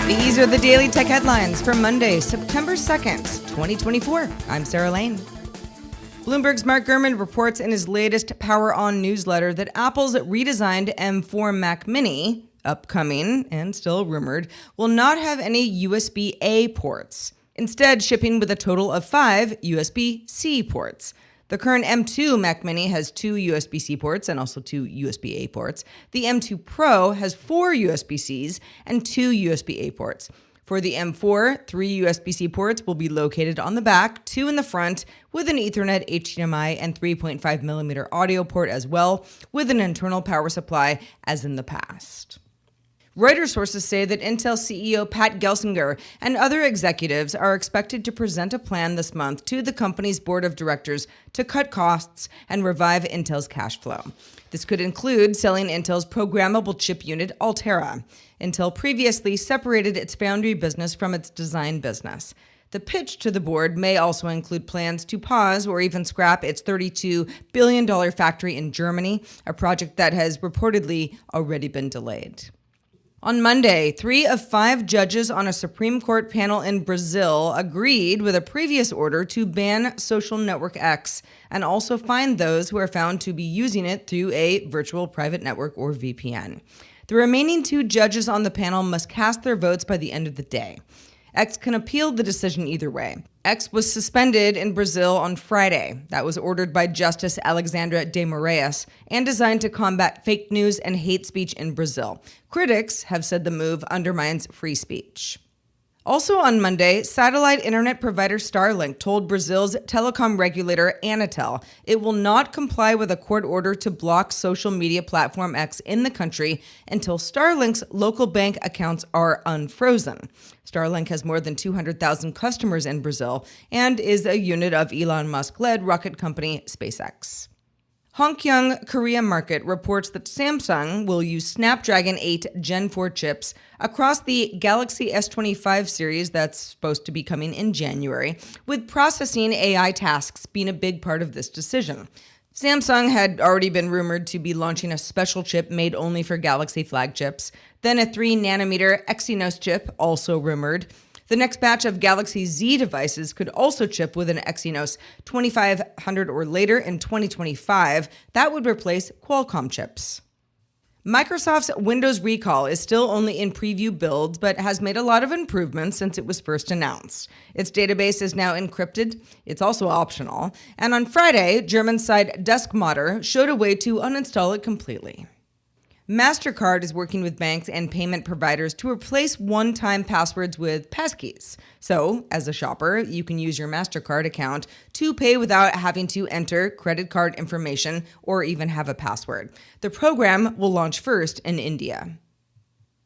These are the Daily Tech Headlines for Monday, September 2nd, 2024. I'm Sarah Lane. Bloomberg's Mark Gurman reports in his latest Power On newsletter that Apple's redesigned M4 Mac Mini, upcoming and still rumored, will not have any USB-A ports, instead shipping with a total of 5 USB-C ports. The current M2 Mac Mini has 2 USB-C ports and also 2 USB-A ports. The M2 Pro has 4 USB-Cs and 2 USB-A ports. For the M4, 3 USB-C ports will be located on the back, 2 in the front, with an Ethernet, HDMI, and 3.5mm audio port as well, with an internal power supply as in the past. Reuters sources say that Intel CEO Pat Gelsinger and other executives are expected to present a plan this month to the company's board of directors to cut costs and revive Intel's cash flow. This could include selling Intel's programmable chip unit, Altera. Intel previously separated its foundry business from its design business. The pitch to the board may also include plans to pause or even scrap its $32 billion factory in Germany, a project that has reportedly already been delayed. On Monday, 3 of 5 judges on a Supreme Court panel in Brazil agreed with a previous order to ban social network X and also fine those who are found to be using it through a virtual private network or VPN. The remaining 2 judges on the panel must cast their votes by the end of the day. X can appeal the decision either way. X was suspended in Brazil on Friday. That was ordered by Justice Alexandra de Moraes and designed to combat fake news and hate speech in Brazil. Critics have said the move undermines free speech. Also on Monday, satellite internet provider Starlink told Brazil's telecom regulator Anatel it will not comply with a court order to block social media platform X in the country until Starlink's local bank accounts are unfrozen. Starlink has more than 200,000 customers in Brazil and is a unit of Elon Musk-led rocket company SpaceX. Hongkyong Korea Market reports that Samsung will use Snapdragon 8 Gen 4 chips across the Galaxy S25 series that's supposed to be coming in January, with processing AI tasks being a big part of this decision. Samsung had already been rumored to be launching a special chip made only for Galaxy flagships, then a 3nm Exynos chip, also rumored. The next batch of Galaxy Z devices could also chip with an Exynos 2500 or later in 2025. That would replace Qualcomm chips. Microsoft's Windows recall is still only in preview builds, but has made a lot of improvements since it was first announced. Its database is now encrypted. It's also optional. And on Friday, German site Duskmodder showed a way to uninstall it completely. Mastercard is working with banks and payment providers to replace one-time passwords with passkeys. So, as a shopper, you can use your Mastercard account to pay without having to enter credit card information or even have a password. The program will launch first in India.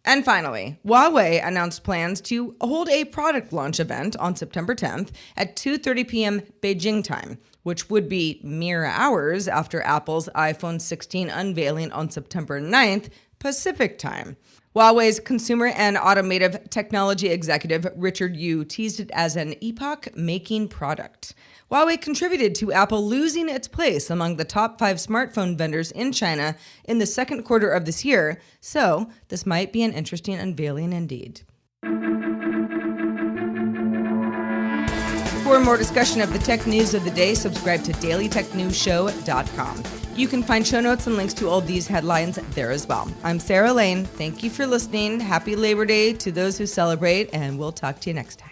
And finally, Huawei announced plans to hold a product launch event on September 10th at 2:30 p.m. Beijing time, which would be mere hours after Apple's iPhone 16 unveiling on September 9th Pacific time. Huawei's consumer and automotive technology executive Richard Yu teased it as an epoch-making product. Huawei contributed to Apple losing its place among the top 5 smartphone vendors in China in the second quarter of this year, so this might be an interesting unveiling indeed. For more discussion of the tech news of the day, subscribe to dailytechnewsshow.com. You can find show notes and links to all these headlines there as well. I'm Sarah Lane. Thank you for listening. Happy Labor Day to those who celebrate, and we'll talk to you next time.